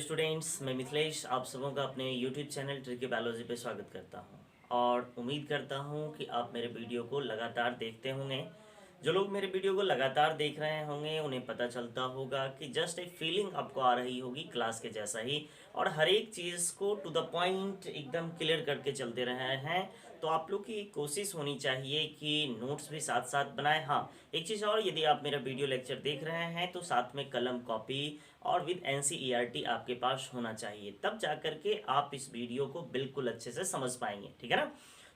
Students, मैं मिथिलेश आप सबों का अपने यूट्यूब चैनल ट्रिकी बायोलॉजी पे स्वागत करता हूं और उम्मीद करता हूं कि आप मेरे वीडियो को लगातार देखते होंगे। जो लोग मेरे वीडियो को लगातार देख रहे होंगे उन्हें पता चलता होगा कि जस्ट एक फीलिंग आपको आ रही होगी क्लास के जैसा ही, और हर एक चीज़ को टू द पॉइंट एकदम क्लियर करके चलते रहे हैं। तो आप लोग की कोशिश होनी चाहिए कि नोट्स भी साथ साथ बनाएं। हाँ, एक चीज़ और, यदि आप मेरा वीडियो लेक्चर देख रहे हैं तो साथ में कलम, कॉपी और विद एनसीईआरटी आपके पास होना चाहिए, तब जाकर के आप इस वीडियो को बिल्कुल अच्छे से समझ पाएंगे। ठीक है ना?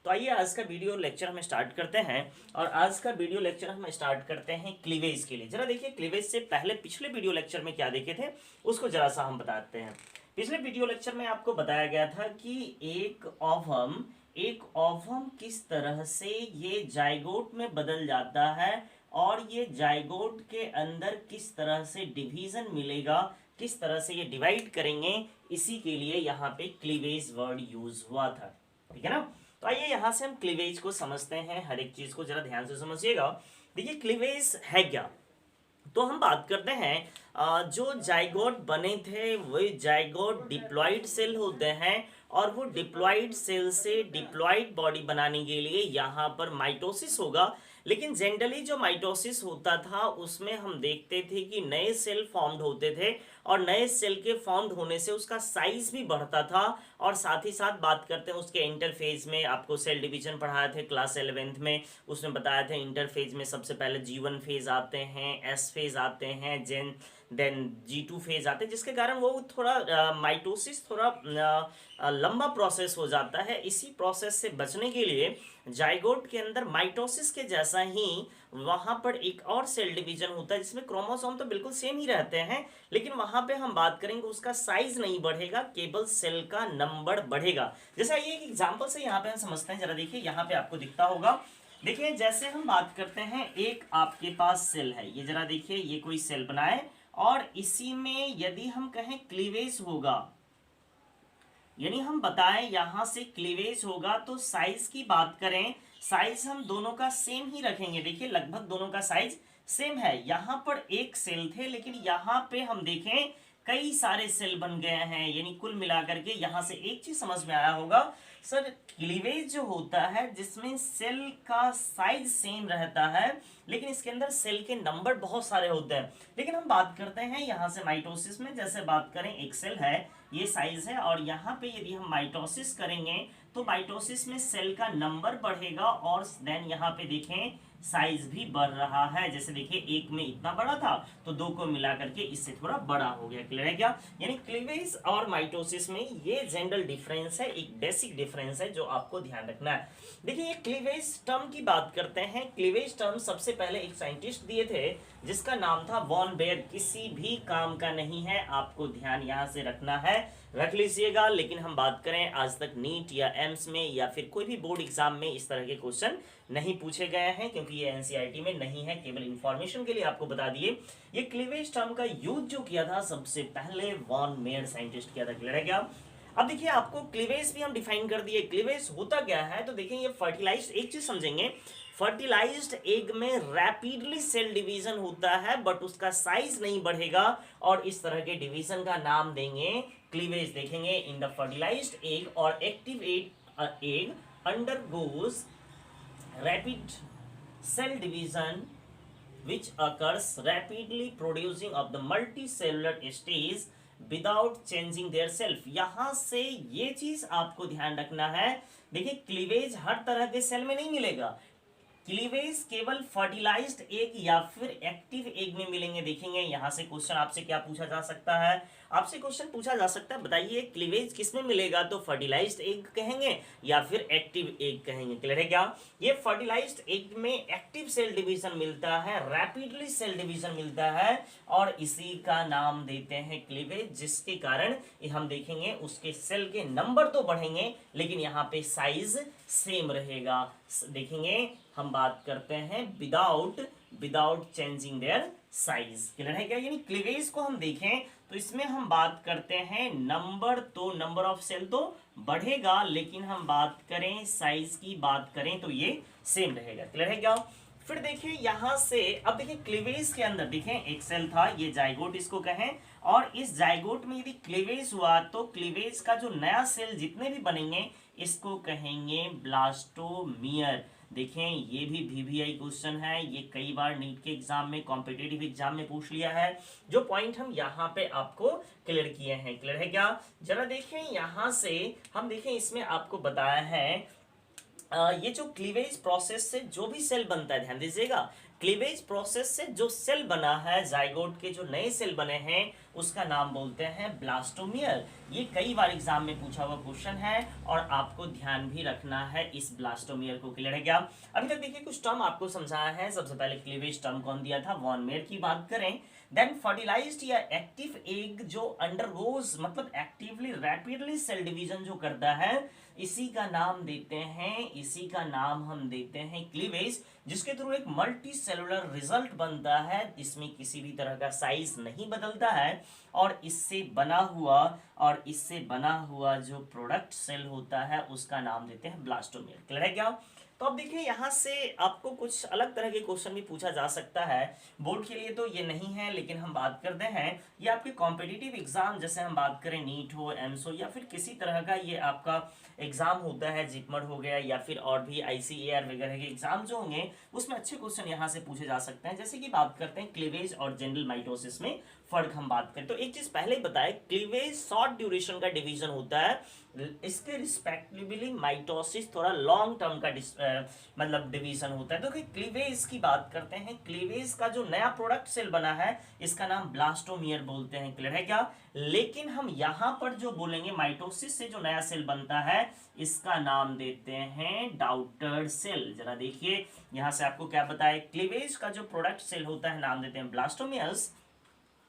तो आइए आज का वीडियो लेक्चर हम स्टार्ट करते हैं। और आज का वीडियो लेक्चर हम स्टार्ट करते हैं क्लीवेज के लिए। जरा देखिए, क्लीवेज से पहले पिछले वीडियो लेक्चर में क्या देखे थे उसको जरा सा हम बताते हैं। पिछले वीडियो लेक्चर में आपको बताया गया था कि एक ओवम किस तरह से ये जाइगोट में बदल जाता है और ये जाइगोट के अंदर किस तरह से डिवीजन मिलेगा, किस तरह से ये डिवाइड करेंगे, इसी के लिए यहाँ पे क्लीवेज वर्ड यूज हुआ था। ठीक है ना? तो आइए यहाँ से हम क्लीवेज को समझते हैं। हर एक चीज को जरा ध्यान से समझिएगा। देखिए, क्लीवेज है क्या, तो हम बात करते हैं जो जाइगोट बने थे वही जाइगोट डिप्लॉइड सेल होते हैं, और वो डिप्लॉइड सेल से डिप्लॉइड बॉडी बनाने के लिए यहाँ पर माइटोसिस होगा। लेकिन जनरली जो माइटोसिस होता था उसमें हम देखते थे कि नए सेल फॉर्म्ड होते थे, और नए सेल के फॉर्म्ड होने से उसका साइज भी बढ़ता था। और साथ ही साथ बात करते हैं उसके इंटरफेज में, आपको सेल डिवीजन पढ़ाए थे क्लास 11th में, उसमें बताया था इंटरफेज में सबसे पहले G1 फेज आते हैं, S फेज आते हैं, देन G2 फेज आते हैं, जिसके कारण वो थोड़ा माइटोसिस थोड़ा लंबा प्रोसेस हो जाता है। इसी प्रोसेस से बचने के लिए जाइगोट के अंदर माइटोसिस के जैसा ही वहां पर एक और सेल डिवीजन होता है जिसमें क्रोमोसोम तो बिल्कुल सेम ही रहते हैं, लेकिन वहां पे हम बात करेंगे उसका साइज नहीं बढ़ेगा, केवल सेल का नंबर बढ़ेगा। जैसा ये एक एग्जांपल से यहाँ पे हम समझते हैं। जरा देखिए, यहाँ पे आपको दिखता होगा। देखिए, जैसे हम बात करते हैं, एक आपके पास सेल है, ये जरा देखिए, ये कोई सेल बनाए और इसी में यदि हम कहें क्लीवेज होगा, यानी हम बताएं यहां से क्लीवेज होगा, तो साइज की बात करें, साइज हम दोनों का सेम ही रखेंगे। देखिए, लगभग दोनों का साइज सेम है। यहां पर एक सेल थे, लेकिन यहां पे हम देखें कई सारे सेल बन गए हैं, यानी कुल मिलाकर के यहां से एक चीज समझ में आया होगा, सर क्लीवेज जो होता है जिसमें सेल का साइज सेम रहता है लेकिन इसके अंदर सेल के नंबर बहुत सारे होते हैं। लेकिन हम बात करते हैं यहां से माइटोसिस में, जैसे बात करें एक सेल है, ये साइज है, और यहाँ पे यदि हम माइटोसिस करेंगे तो माइटोसिस में सेल का नंबर बढ़ेगा और देन यहाँ पे देखें साइज भी बढ़ रहा है। जैसे देखिए, एक में इतना बड़ा था तो दो को मिला करके इससे थोड़ा बड़ा हो गया। क्लियर है क्या? यानी क्लीवेज और माइटोसिस में ये जनरल डिफरेंस है, एक बेसिक डिफरेंस है जो आपको ध्यान रखना है। देखिए, ये क्लीवेज टर्म की बात करते हैं। क्लीवेज टर्म सबसे पहले एक साइंटिस्ट दिए थे जिसका नाम था वॉन बेयर। किसी भी काम का नहीं है, आपको ध्यान यहां से रखना है, रख लीजिएगा। लेकिन हम बात करें, आज तक नीट या एम्स में या फिर कोई भी बोर्ड एग्जाम में इस तरह के क्वेश्चन नहीं पूछे गए हैं, क्योंकि ये एनसीईआरटी में नहीं है। केवल इंफॉर्मेशन के लिए आपको बता दिए, ये क्लीवेज टर्म का यूज जो किया था सबसे पहले वॉन मेयर साइंटिस्ट किया था। क्लियर है क्या? अब देखिए, आपको क्लीवेज भी हम डिफाइन कर दिए। क्लीवेज होता क्या है, तो देखिए ये फर्टिलाइज्ड, एक चीज समझेंगे, फर्टिलाइज्ड एग में रैपिडली सेल डिवीजन होता है बट उसका साइज नहीं बढ़ेगा, और इस तरह के डिवीजन का नाम देंगे क्लीवेज। देखेंगे, इन द फर्टिलाइज्ड एग और active egg undergoes rapid cell division which occurs rapidly producing of the multicellular stage without changing their self। यहां से ये चीज आपको ध्यान रखना है। देखिए, क्लीवेज हर तरह के सेल में नहीं मिलेगा, क्लीवेज केवल फर्टिलाइज्ड एग या फिर एक्टिव एग में मिलेंगे। देखेंगे यहां से क्वेश्चन आपसे क्या पूछा जा सकता है, आपसे क्वेश्चन पूछा जा सकता है, बताइए क्लीवेज किस में मिलेगा, तो फर्टिलाइज्ड एग कहेंगे या फिर एक्टिव एग कहेंगे। क्लियर है क्या? ये फर्टिलाइज्ड एग में एक्टिव सेल डिवीजन मिलता है, रैपिडली सेल डिवीजन मिलता है, और इसी का नाम देते हैं क्लीवेज, जिसके कारण हम देखेंगे उसके सेल के नंबर तो बढ़ेंगे लेकिन यहाँ पे साइज सेम रहेगा। देखेंगे, हम बात करते हैं without changing their size. Clear है क्या? यानी क्लीवेज को हम देखें तो इसमें हम बात करते हैं नंबर, तो नंबर ऑफ सेल तो बढ़ेगा, लेकिन हम बात करें साइज की बात करें तो ये सेम रहेगा। क्लियर है क्या? फिर देखिए यहां से अब देखिए क्लीवेज के अंदर देखें एक सेल था, ये जाइगोट इसको कहें, और इस जाइगोट में यदि क्लीवेज हुआ तो क्लीवेज का जो नया सेल जितने भी बनेंगे इसको कहेंगे ब्लास्टोमियर। देखें ये भी वीवीआई क्वेश्चन है, ये कई बार नीट के एग्जाम में, कॉम्पिटेटिव एग्जाम में पूछ लिया है। जो पॉइंट हम यहाँ पे आपको क्लियर किए हैं, क्लियर है क्या? जरा देखें यहां से हम देखें, इसमें आपको बताया है ये जो क्लीवेज प्रोसेस से जो भी सेल बनता है, ध्यान दीजिएगा, क्लीवेज प्रोसेस से जो सेल बना है, जाइगोट के जो नए सेल बने हैं उसका नाम बोलते हैं ब्लास्टोमियर। ये कई बार एग्जाम में पूछा हुआ क्वेश्चन है और आपको ध्यान भी रखना है इस ब्लास्टोमियर को, क्लियर है क्या? अभी तक देखिए कुछ टर्म आपको समझाया है। सबसे पहले क्लीवेज टर्म कौन दिया था, वॉन मेयर की बात करें। देन फर्टिलाइज्ड या एक्टिव एग जो अंडरगोज मतलब एक्टिवली रैपिडली सेल डिवीजन जो करता है, इसी का नाम देते हैं, इसी का नाम हम देते हैं क्लीवेज, जिसके थ्रू एक मल्टी सेलुलर रिजल्ट बनता है। इसमें किसी भी तरह का साइज नहीं बदलता है और इससे बना हुआ जो प्रोडक्ट सेल होता है उसका नाम देते हैं ब्लास्टोमियर, क्लियर है क्या? तो अब देखिए यहाँ से आपको कुछ अलग तरह के क्वेश्चन भी पूछा जा सकता है। बोर्ड के लिए तो ये नहीं है, लेकिन हम बात करते हैं ये आपके कॉम्पिटिटिव एग्जाम, जैसे हम बात करें नीट हो, एम्स हो, या फिर किसी तरह का ये आपका एग्जाम होता है, जिपमर हो गया या फिर और भी आईसीएआर वगैरह के एग्जाम जो होंगे उसमें अच्छे क्वेश्चन यहाँ से पूछे जा सकते हैं। जैसे कि बात करते हैं क्लीवेज और जनरल माइटोसिस में फर्क हम बात करें तो एक चीज पहले ही बताए, क्लीवेज शॉर्ट ड्यूरेशन का डिवीजन होता है, इसके रिस्पेक्टिवली माइटोसिस थोड़ा लॉन्ग टर्म का मतलब डिवीजन होता है। तो क्लीवेज की बात करते हैं, क्लीवेज का जो नया प्रोडक्ट सेल बना है इसका नाम ब्लास्टोमियर बोलते हैं, क्लियर है क्या? लेकिन हम यहां पर जो बोलेंगे माइटोसिस से जो नया सेल बनता है इसका नाम देते हैं डाउटर सेल। जरा देखिए यहां से आपको क्या बताए, क्लीवेज का जो प्रोडक्ट सेल होता है नाम देते हैं ब्लास्टोमियर्स,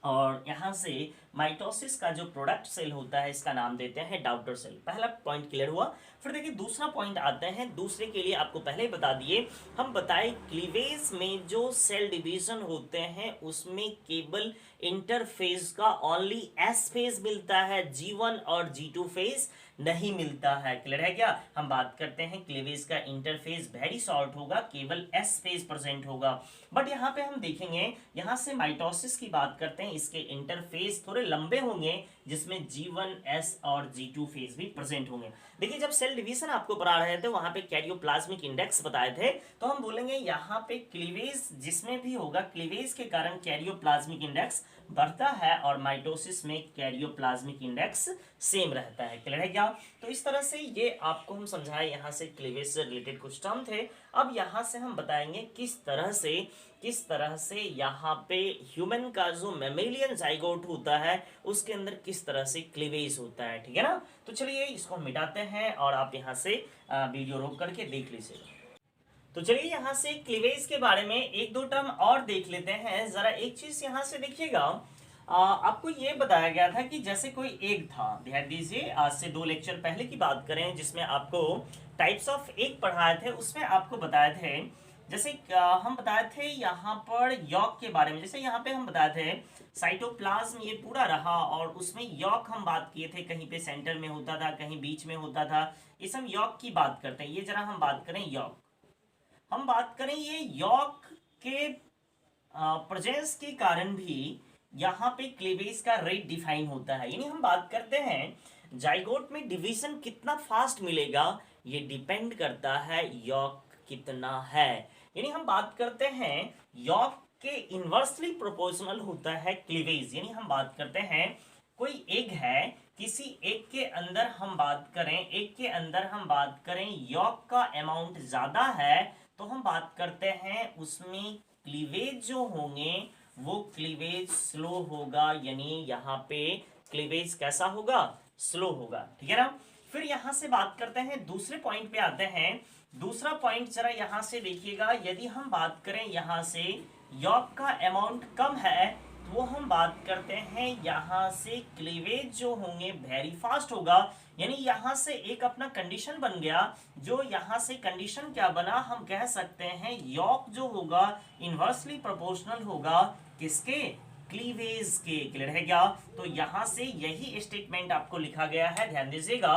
और यहां से माइटोसिस का जो प्रोडक्ट सेल होता है इसका नाम देते हैं डाउटर सेल। पहला पॉइंट क्लियर हुआ। फिर देखिए दूसरा पॉइंट आते हैं, दूसरे के लिए आपको पहले ही बता दिए, हम बताए क्लीवेज में जो सेल डिवीजन होते हैं उसमें केवल इंटरफेज का ओनली एस फेज मिलता है, G1 और G2 फेज नहीं मिलता है, क्लियर है क्या? हम बात करते हैं क्लीवेज का इंटरफेज वेरी शॉर्ट होगा, केवल एस फेज प्रेजेंट होगा। बट यहाँ पे हम देखेंगे, यहाँ से माइटोसिस की बात करते हैं, इसके इंटरफेज थोड़े लंबे होंगे जिसमें G1, S और G2 फेज भी प्रेजेंट होंगे। देखिए जब सेल डिवीजन आपको पढ़ा रहे थे वहां पे कैरियोप्लाज्मिक इंडेक्स बताए थे, तो हम बोलेंगे यहाँ पे क्लीवेज जिसमें भी होगा, क्लीवेज के कारण कैरियोप्लाज्मिक इंडेक्स बढ़ता है और माइटोसिस में कैरियोप्लाज्मिक इंडेक्स सेम रहता है, क्लियर है क्या? तो इस तरह से ये आपको हम समझाए, यहाँ से क्लीवेज से रिलेटेड कुछ टर्म थे। अब यहाँ से हम बताएंगे किस तरह से यहाँ पे ह्यूमन का जो मेमेलियन जाइगोट होता है उसके अंदर किस तरह से क्लीवेज होता है, ठीक है ना? तो चलिए इसको मिटाते हैं और आप यहाँ से वीडियो रोक करके देख लीजिएगा। तो चलिए यहाँ से क्लीवेज के बारे में एक दो टर्म और देख लेते हैं। जरा एक चीज यहाँ से देखिएगा, आपको ये बताया गया था कि जैसे कोई एग था, ध्यान दीजिए आज से 2 लेक्चर पहले की बात करें जिसमें आपको टाइप्स ऑफ एग पढ़ाए थे, उसमें आपको बताए थे, जैसे हम बताए थे यहाँ पर यॉक के बारे में। जैसे यहाँ पे हम बताए थे साइटोप्लाज्म ये पूरा रहा और उसमें यॉक हम बात किए थे, कहीं पे सेंटर में होता था, कहीं बीच में होता था। इस हम यॉक की बात करते हैं। ये जरा हम बात करें यॉक, हम बात करें ये यॉक के प्रेजेंस के कारण भी यहाँ पे क्लीवेज का रेट डिफाइन होता है। यानी हम बात करते हैं जाइगोट में डिवीजन कितना फास्ट मिलेगा, ये डिपेंड करता है यॉक कितना है। यानी हम बात करते हैं यॉक के इनवर्सली प्रोपोर्शनल होता है क्लीवेज। यानी हम बात करते हैं कोई एग है, किसी एग के अंदर हम बात करें यॉक का अमाउंट ज्यादा है, तो हम बात करते हैं उसमें क्लीवेज जो होंगे वो क्लीवेज स्लो होगा, यानी यहाँ पे क्लीवेज कैसा होगा, स्लो होगा, ठीक है ना? फिर यहाँ से बात करते हैं दूसरे पॉइंट पे आते हैं। दूसरा पॉइंट जरा यहाँ से देखिएगा, यदि हम बात करें यहाँ से यॉक का अमाउंट कम है तो वो हम बात करते हैं यहाँ से क्लीवेज जो होंगे वेरी फास्ट होगा। यानी यहाँ से एक अपना कंडीशन बन गया, जो यहाँ से कंडीशन क्या बना, हम कह सकते हैं यॉक जो होगा इनवर्सली प्रोपोर्शनल होगा किसके, क्लीवेज के, क्लियर है क्या? तो यहाँ से यही स्टेटमेंट आपको लिखा गया है, ध्यान दीजिएगा।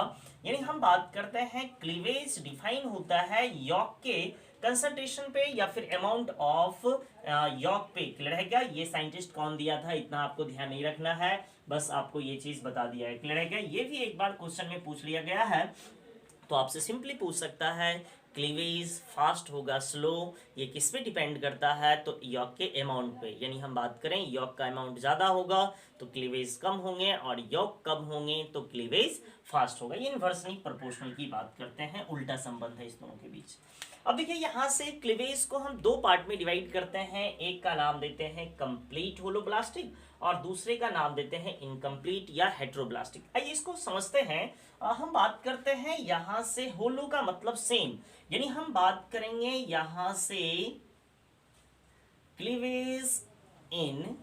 यानी हम बात करते हैं क्लीवेज डिफाइन होता है यॉक के कंसंट्रेशन पे या फिर अमाउंट ऑफ यॉक पे। क्लियर है क्या? ये साइंटिस्ट कौन दिया था इतना आपको ध्यान नहीं रखना है, बस आपको ये चीज बता दिया है। क्लियर है क्या? ये भी एक बार क्वेश्चन में पूछ लिया गया है, तो आपसे सिंपली पूछ सकता है क्लीवेज फास्ट होगा स्लो, ये किस पे डिपेंड करता है? तो यॉक के अमाउंट पे। यानी हम बात करें यॉक का अमाउंट ज़्यादा होगा तो क्लीवेज कम होंगे, और यॉक कम होंगे तो क्लीवेज फास्ट होगा। ये इन्वर्सली प्रोपोर्शनल की बात करते हैं, उल्टा संबंध है इस दोनों के बीच। अब देखिए यहाँ से क्लीवेज को हम दो पार्ट में डिवाइड करते हैं, एक का नाम देते हैं कंप्लीट होलोब्लास्टिक और दूसरे का नाम देते हैं इनकम्प्लीट या हेट्रोब्लास्टिक। आइए इसको समझते हैं। हम बात करते हैं यहाँ से होलो का मतलब सेम, यानी हम बात करेंगे यहाँ से क्लीवेज इन,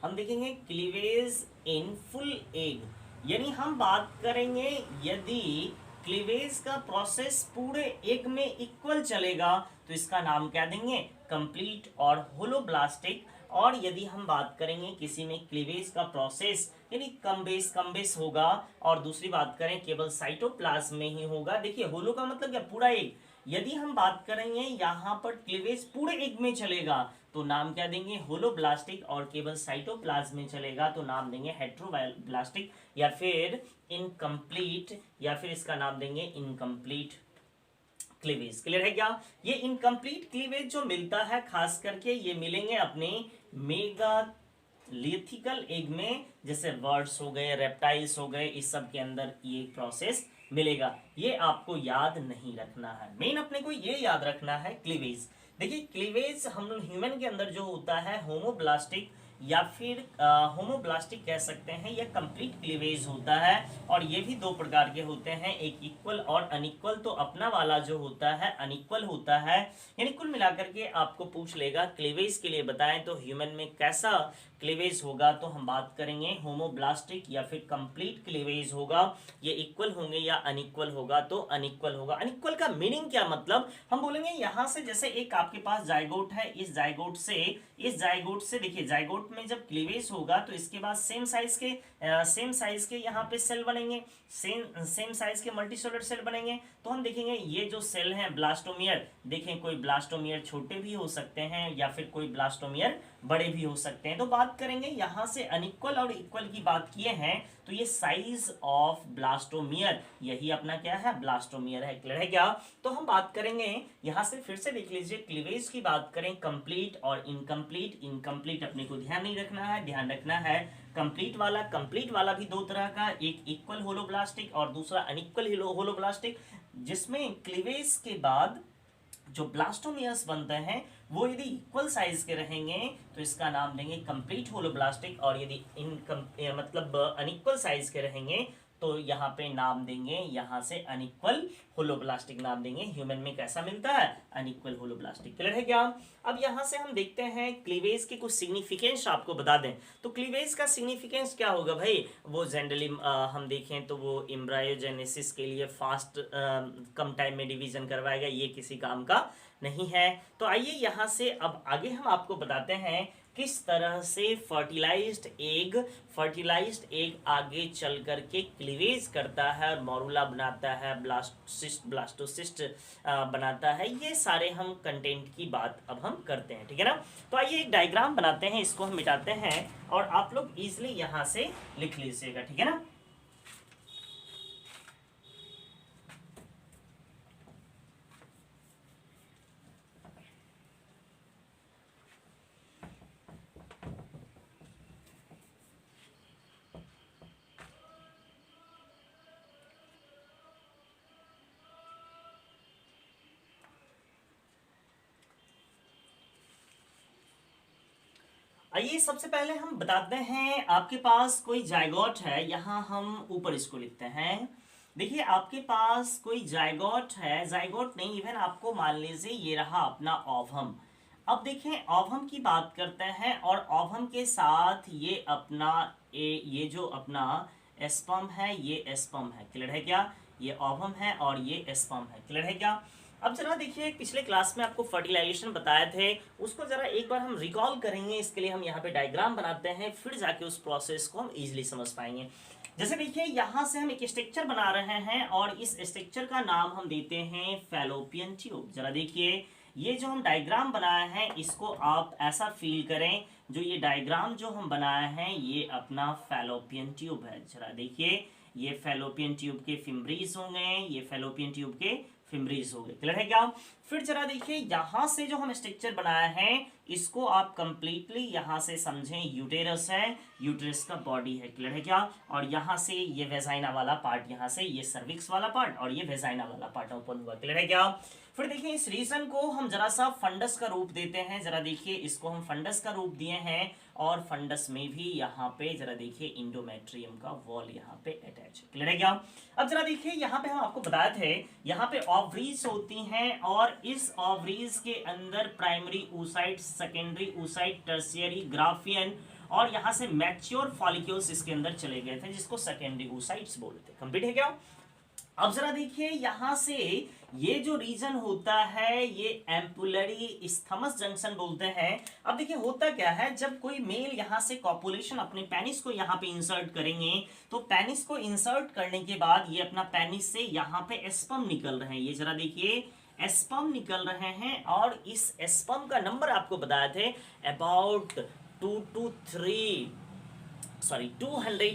हम देखेंगे क्लीवेज इन फुल एग, यानी हम बात करेंगे यदि क्लीवेज का प्रोसेस पूरे एग में इक्वल चलेगा तो इसका नाम क्या देंगे? कंप्लीट और होलोब्लास्टिक। और यदि हम बात करेंगे किसी में क्लीवेज का प्रोसेस यानी कम बेस होगा और दूसरी बात करें केवल साइटोप्लाज्म में ही होगा। देखिए होलो का मतलब क्या? पूरा एग। यदि हम बात करेंगे यहाँ पर क्लीवेज पूरे एग में चलेगा तो नाम क्या देंगे? होलोब्लास्टिक, और केवल साइटोप्लाज्म में चलेगा तो नाम देंगे हेट्रोब्लास्टिक या फिर इनकम्प्लीट, या फिर इसका नाम देंगे इनकम्प्लीट क्लीवेज। क्लियर है क्या? ये इनकम्प्लीट क्लीवेज जो मिलता है खास करके ये मिलेंगे अपने मेगालिथिकल एग में, जैसे बर्ड्स हो गए, रेप्टाइल्स हो गए, इस सब के अंदर ये प्रोसेस मिलेगा। ये आपको याद नहीं रखना है, मेन अपने को ये याद रखना है क्लीवेज। देखिए क्लीवेज हम लोग ह्यूमन के अंदर जो होता है होमोब्लास्टिक या फिर होमोब्लास्टिक कह सकते हैं, यह कंप्लीट क्लीवेज होता है। और ये भी दो प्रकार के होते हैं, एक इक्वल और अनइक्वल। तो अपना वाला जो होता है अनइक्वल होता है, यानी कुल मिलाकर के आपको पूछ लेगा क्लीवेज के लिए बताएं तो ह्यूमन में कैसा क्लीवेज होगा, तो हम बात करेंगे होमोब्लास्टिक या फिर कंप्लीट क्लीवेज होगा। ये इक्वल होंगे या अनइक्वल होगा, तो अनइक्वल होगा। अनइक्वल का मीनिंग क्या? मतलब हम बोलेंगे यहाँ से जैसे एक आपके पास जाइगोट है, इस जाइगोट से देखिए जाइगोट में जब क्लीवेज होगा तो इसके बाद सेम साइज के यहाँ पे सेल बनेंगे, सेम साइज के मल्टीसेलुलर सेल बनेंगे। तो हम देखेंगे ये जो सेल हैं ब्लास्टोमियर, देखें कोई ब्लास्टोमियर छोटे भी हो सकते हैं या फिर कोई ब्लास्टोमियर बड़े भी हो सकते हैं। तो बात करेंगे यहाँ से अनइक्वल और इक्वल की बात किए हैं तो ये साइज ऑफ ब्लास्टोमियर, यही अपना क्या है? ब्लास्टोमियर है। क्लियर है क्या? तो हम बात करेंगे यहाँ से, फिर से देख लीजिए क्लीवेज की बात करें कंप्लीट और इनकम्प्लीट। इनकम्प्लीट अपने को ध्यान नहीं रखना है, ध्यान रखना है कंप्लीट वाला भी दो तरह का, एक इक्वल होलोब्लास्टिक और दूसरा अनइक्वल होलोब्लास्टिक, जिसमें क्लीवेज के बाद जो ब्लास्टोमियर्स बनते हैं वो यदि इक्वल साइज के रहेंगे तो इसका नाम देंगे कंप्लीट होलोब्लास्टिक, और यदि मतलब अनइक्वल साइज के रहेंगे तो यहाँ पे नाम देंगे, यहाँ से अनइक्वल होलोब्लास्टिक नाम देंगे। ह्यूमन में कैसा मिलता है? Unequal holoblastic. क्लियर है क्या? अब यहाँ से हम देखते हैं क्लीवेज की कुछ सिग्निफिकेंस आपको बता दें तो क्लीवेज का सिग्निफिकेंस क्या होगा भाई? वो जनरली हम देखें तो वो एम्ब्रायोजेनेसिस के लिए फास्ट कम टाइम में डिवीजन करवाएगा, ये किसी काम का नहीं है। तो आइए यहाँ से अब आगे हम आपको बताते हैं किस तरह से फर्टिलाइज्ड एग आगे चल करके क्लीवेज करता है और मॉरूला बनाता है, ब्लास्टोसिस्ट बनाता है। ये सारे हम कंटेंट की बात अब हम करते हैं, ठीक है ना? तो आइए एक डायग्राम बनाते हैं, इसको हम मिटाते हैं और आप लोग इजिली यहाँ से लिख लीजिएगा, ठीक है ना? आइए सबसे पहले हम बताते हैं, आपके पास कोई जायगोट है, यहाँ हम ऊपर इसको लिखते हैं। देखिए आपके पास कोई जायगोट है, जायगोट नहीं, इवन आपको मान लीजिए ये रहा अपना ओवम। अब देखें ओवम की बात करते हैं और ओवम के साथ ये अपना ये जो अपना एस्पर्म है, ये एस्पर्म है। क्लियर है क्या? ये ओवम है और ये एस्पर्म है। क्लियर है क्या? अब जरा देखिए पिछले क्लास में आपको फर्टिलाइजेशन बताए थे, उसको जरा एक बार हम रिकॉल करेंगे। इसके लिए हम यहाँ पे डायग्राम बनाते हैं, फिर जाके उस प्रोसेस को हम इजीली समझ पाएंगे। जैसे देखिए यहाँ से हम एक स्ट्रक्चर बना रहे हैं और इस स्ट्रक्चर का नाम हम देते हैं फैलोपियन ट्यूब। जरा देखिए ये जो हम डायग्राम बनाए हैं इसको आप ऐसा फील करें, जो ये डायग्राम जो हम बनाए हैं ये अपना फैलोपियन ट्यूब है। जरा देखिए, ये फैलोपियन ट्यूब के फिम्ब्रीज होंगे, ये फैलोपियन ट्यूब के फिम्ब्रीज हो गए। क्लियर है क्या? फिर जरा देखिए, यहां से जो हम स्ट्रक्चर बनाया है इसको आप कंप्लीटली यहां से समझें यूटेरस है, यूटेरस का बॉडी है। क्लियर है क्या? और यहां से ये वेजाइना वाला पार्ट, यहां से ये सर्विक्स वाला पार्ट और ये वेजाइना वाला पार्ट ओपन हुआ। क्लियर है क्या? फिर देखिए, इस रीजन को हम जरा सा फंडस का रूप देते हैं। जरा देखिए, इसको हम फंडस का रूप दिए हैं और फंडस में भी यहाँ पे जरा देखिए इंडोमेट्रियम का वॉल यहाँ पे अटैच है। क्लियर है क्या? अब जरा देखिए, यहाँ पे हम आपको बताए थे यहाँ पे ओवरीज होती हैं और इस ओवरीज के अंदर primary oocyte, secondary oocyte, tertiary, Graafian और यहाँ से मैच्योर फॉलिक्यूल्स इसके अंदर चले गए थे जिसको सेकेंडरी oocytes बोलते हैं। कंप्लीट है क्या? अब जरा देखिए, यहां से ये जो रीजन होता है ये एम्पुलरी स्थमस जंक्शन बोलते हैं। अब देखिए, होता क्या है, जब कोई मेल यहां से कॉपुलेशन अपने पेनिस को यहां पे इंसर्ट करेंगे तो पेनिस को इंसर्ट करने के बाद ये अपना पेनिस से यहां पे स्पर्म निकल रहे हैं। ये जरा देखिए स्पर्म निकल रहे हैं और इस स्पर्म का नंबर आपको बताए थे अबाउट 200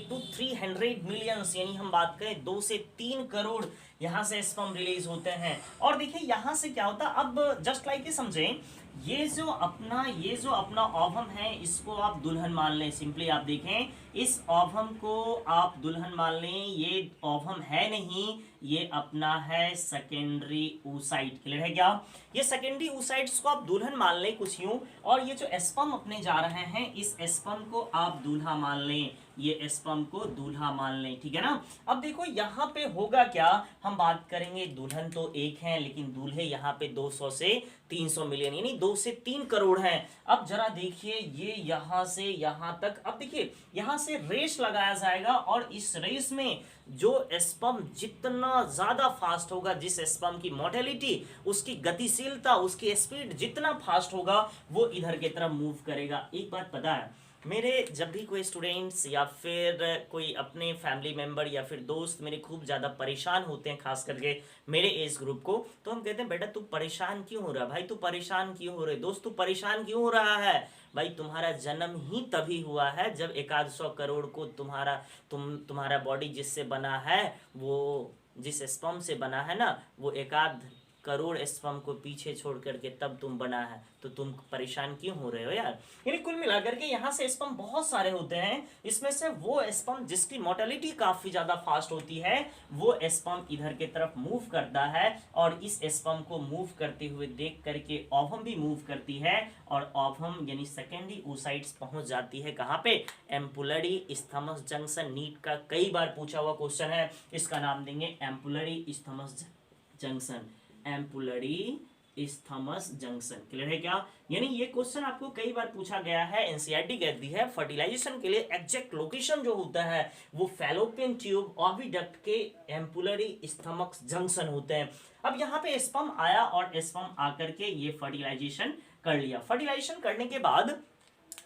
to 300 मिलियंस, यानी हम बात करें 2 से 3 करोड़ यहाँ से स्पर्म रिलीज होते हैं। और देखिए यहाँ से क्या होता है, अब जस्ट लाइक समझें, ये जो अपना ओवम है इसको आप दुल्हन मान लें। सिंपली आप देखें, इस ओवम को आप दुल्हन मान लें। ये ओवम है नहीं, ये अपना है सेकेंडरी oocyte। क्लियर है क्या? ये सेकेंडरी oocytes को आप दुल्हन मान लें कुछ यूं, और ये जो स्पर्म अपने जा रहे हैं इस स्पर्म को आप दूल्हा मान लें, ये स्पर्म को दूल्हा मान लें। ठीक है ना? अब देखो यहाँ पे होगा क्या, हम बात करेंगे दुल्हन तो एक है लेकिन दूल्हे यहाँ पे 200 से 300 मिलियन यानी 2 से 3 करोड़ हैं। अब जरा देखिए, ये यहाँ से यहाँ तक, अब देखिए यहाँ से रेस लगाया जाएगा और इस रेस में जो स्पर्म जितना ज्यादा फास्ट होगा, जिस स्पर्म की मोर्टेलिटी, उसकी गतिशीलता, उसकी स्पीड जितना फास्ट होगा वो इधर की तरफ मूव करेगा। एक बात पता है, मेरे जब भी कोई स्टूडेंट्स या फिर कोई अपने फैमिली मेंबर या फिर दोस्त मेरे खूब ज़्यादा परेशान होते हैं, खास करके मेरे एज ग्रुप को, तो हम कहते हैं बेटा तू परेशान क्यों हो रहा है, भाई तू परेशान क्यों हो रहे, दोस्त तू परेशान क्यों हो रहा है। भाई तुम्हारा जन्म ही तभी हुआ है जब 100 करोड़ को तुम्हारा बॉडी जिससे बना है, वो जिस स्पर्म से बना है ना, वो 1 करोड़ स्पर्म को पीछे छोड़ करके तब तुम बना है, तो तुम परेशान क्यों हो रहे हो यार। यानी कुल मिलाकर के यहाँ से स्पर्म बहुत सारे होते हैं, इसमें से वो स्पर्म जिसकी मोर्टेलिटी काफी ज्यादा फास्ट होती है वो स्पर्म इधर के तरफ मूव करता है और इस स्पर्म को मूव करते हुए देख करके ओवम भी मूव करती है और ओवम यानी सेकेंडरी oocytes पहुंच जाती है कहाँ पे, एम्पुलरी स्थमस जंक्शन। नीट का कई बार पूछा हुआ क्वेश्चन है, इसका नाम देंगे ampullary isthmus junction, ampullary isthmus junction. Clear है क्या? यानी ये क्वेश्चन आपको कई बार पूछा गया है, एनसीईआरटी कहती है फर्टिलाइजेशन के लिए एग्जैक्ट लोकेशन जो होता है वो फैलोपियन ट्यूब ओविडक्ट के एम्पुलरी स्थमस जंक्शन होते हैं। अब यहाँ पे स्पर्म आया और स्पर्म आकर के ये फर्टिलाइजेशन कर लिया। फर्टिलाइजेशन करने के बाद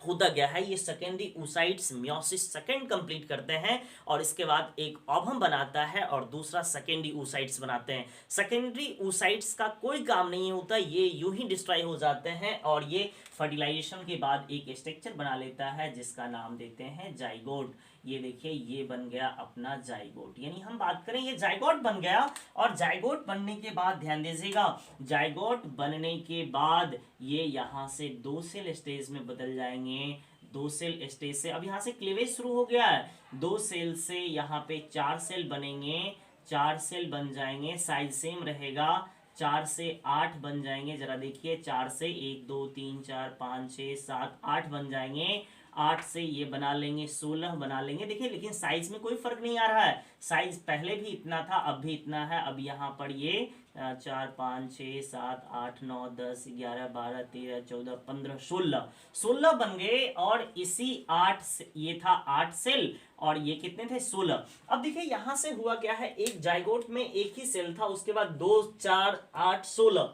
होता क्या है, ये secondary oocytes meiosis second complete करते हैं और इसके बाद एक ओवम बनाता है और दूसरा सेकेंडरी oocytes बनाते हैं। सेकेंडरी oocytes का कोई काम नहीं होता, ये यूं ही डिस्ट्रॉय हो जाते हैं और ये फर्टिलाइजेशन के बाद एक स्ट्रक्चर बना लेता है जिसका नाम देते हैं जाइगोट। ये देखिए, ये बन गया अपना जाइगोट, यानी हम बात करें ये जाइगोट बन गया। और जाइगोट बनने के बाद ध्यान दीजिएगा, जाइगोट बनने के बाद ये यहाँ से 2 सेल स्टेज में बदल जाएंगे। 2 सेल स्टेज से अब यहाँ से क्लीवेज शुरू हो गया है, 2 सेल से यहाँ पे 4 सेल बनेंगे, 4 सेल बन जाएंगे, साइज सेम रहेगा, 4 से 8 बन जाएंगे। जरा देखिए, 4 से 1 2 3 4 5 6 7 8 बन जाएंगे, 8 से ये बना लेंगे 16 बना लेंगे। देखिए लेकिन साइज में कोई फर्क नहीं आ रहा है, साइज पहले भी इतना था अब भी इतना है। अब यहाँ पर ये 4 5 6 7 8 9 10 11 12 13 14 15 16 बन गए और इसी 8 से ये था 8 सेल और ये कितने थे 16। अब देखिए यहाँ से हुआ क्या है, एक जाइगोट में एक ही सेल था, उसके बाद 2 4 8 16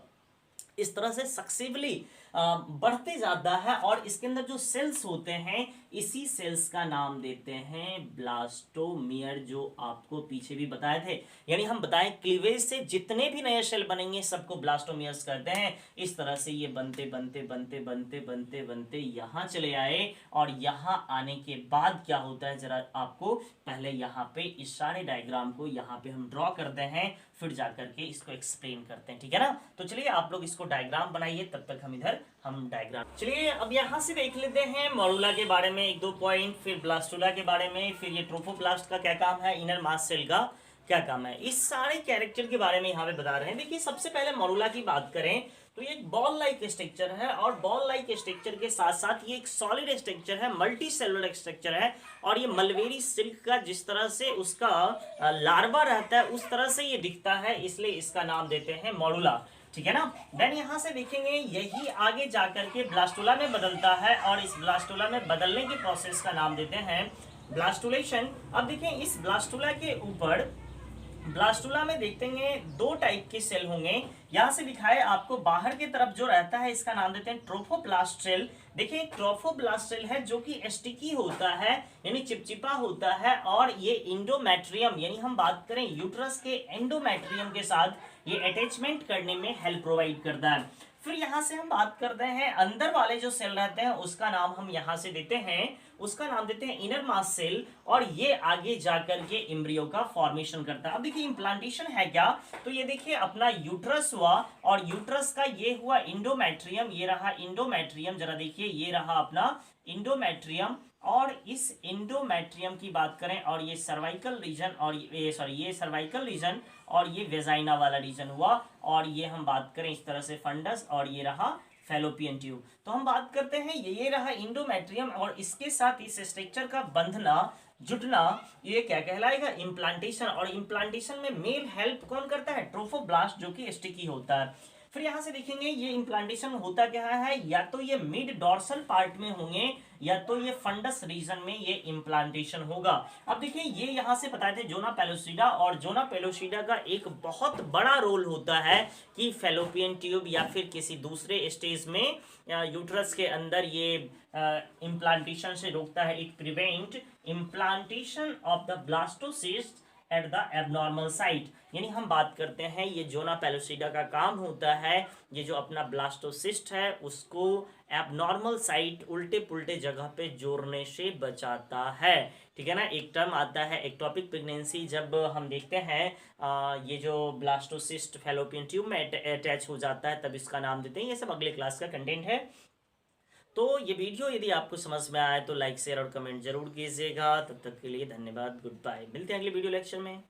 इस तरह से सक्सेसिवली बढ़ते जाता है और इसके अंदर जो सेल्स होते हैं इसी सेल्स का नाम देते हैं ब्लास्टोमियर, जो आपको पीछे भी बताए थे। यानी हम बताएं क्लीवेज से जितने भी नए सेल बनेंगे सबको ब्लास्टोमियर्स कहते हैं। इस तरह से ये बनते बनते बनते बनते बनते बनते यहाँ चले आए और यहाँ आने के बाद क्या होता है जरा आपको पहले यहाँ पे इस सारे डायग्राम को यहाँ पे हम ड्रॉ करते हैं, फिर जाकर के इसको एक्सप्लेन करते हैं, ठीक है ना। तो चलिए आप लोग इसको डायग्राम बनाइए, तब तक हम डायग्राम चलिए अब यहाँ से देख लेते हैं मॉडुला के बारे में एक दो पॉइंट, फिर ब्लास्टुला के बारे में, फिर ये ट्रोफोब्लास्ट का क्या काम है, इनर मास सेल का क्या काम है, इस सारे कैरेक्टर के बारे में यहाँ पे बता रहे हैं। देखिए सबसे पहले मॉडुला की बात करें तो ये एक बॉल लाइक स्ट्रक्चर है और बॉल लाइक स्ट्रक्चर के साथ साथ ये एक सॉलिड स्ट्रक्चर है, मल्टी सेलुलर स्ट्रक्चर है। और ये मलबेरी सिल्क का जिस तरह से उसका लार्वा रहता है उस तरह से ये दिखता है, इसलिए इसका नाम देते हैं मॉडुला, ठीक है ना। देन यहाँ से देखेंगे यही आगे जाकर के ब्लास्टुला में बदलता है और इस ब्लास्टुला में बदलने के प्रोसेस का नाम देते हैं ब्लास्टुलेशन। अब देखें इस ब्लास्टुला के ऊपर ब्लास्टुला में देखते हैं दो टाइप के सेल होंगे। यहाँ से दिखाए आपको बाहर की तरफ जो रहता है इसका नाम देते हैं ट्रोफोब्लास्ट सेल। देखिए ट्रोफोब्लास्ट सेल है जो कि स्टिकी होता है यानी चिपचिपा होता है और ये इंडोमेट्रियम यानी हम बात करें यूट्रस के एंडोमेट्रियम के साथ ये अटैचमेंट करने में हेल्प प्रोवाइड करता है। फिर यहाँ से हम बात करते हैं अंदर वाले जो सेल रहते हैं उसका नाम हम यहाँ से देते हैं, उसका नाम देते हैं इनर मास सेल और ये आगे जाकर के एम्ब्रियो का फॉर्मेशन करता है। अब देखिए इम्प्लांटेशन है क्या, तो ये देखिए अपना यूट्रस हुआ और यूट्रस का ये हुआ इंडोमेट्रियम, ये रहा इंडोमेट्रियम, जरा देखिए ये रहा अपना इंडोमेट्रियम और इस इंडोमेट्रियम की बात करें और ये सर्वाइकल रीजन और ये सर्वाइकल रीजन और ये वेजाइना वाला रीजन हुआ और ये हम बात करें इस तरह से फंडस और ये रहा फैलोपियन ट्यूब। तो हम बात करते हैं ये रहा इंडोमेट्रियम और इसके साथ इस स्ट्रक्चर का बंधना जुटना ये क्या कहलाएगा, इम्प्लांटेशन। और इम्प्लांटेशन में मेल हेल्प कौन करता है, ट्रोफोब्लास्ट जो कि स्टिकी होता है। फिर यहाँ से देखेंगे ये इम्प्लांटेशन होता क्या है, या तो ये मिड डॉर्सल पार्ट में होंगे या तो ये फंडस रीजन में ये इम्प्लांटेशन होगा। अब देखिए ये यहाँ से बताए थे जोना पेलोसिडा, और जोना पेलोसिडा का एक बहुत बड़ा रोल होता है कि फैलोपियन ट्यूब या फिर किसी दूसरे स्टेज में यूट्रस के अंदर ये इम्प्लांटेशन से रोकता है। It prevent implantation of the blastocyst at the abnormal site. यानी हम बात करते हैं ये जोना पेलोसिडा का काम होता है ये जो अपना ब्लास्टोसिस्ट है उसको एबनॉर्मल साइट उल्टे पुल्टे जगह पे जोड़ने से बचाता है, ठीक है ना। एक टर्म आता है एक्टोपिक प्रेगनेंसी, जब हम देखते हैं ये जो ब्लास्टोसिस्ट फैलोपियन ट्यूब में अटैच हो जाता है तब इसका नाम देते हैं। ये सब अगले क्लास का कंटेंट है। तो ये वीडियो यदि आपको समझ में आए तो लाइक शेयर और कमेंट जरूर कीजिएगा। तब तक के लिए धन्यवाद, गुड बाय, मिलते हैं अगले वीडियो लेक्चर में।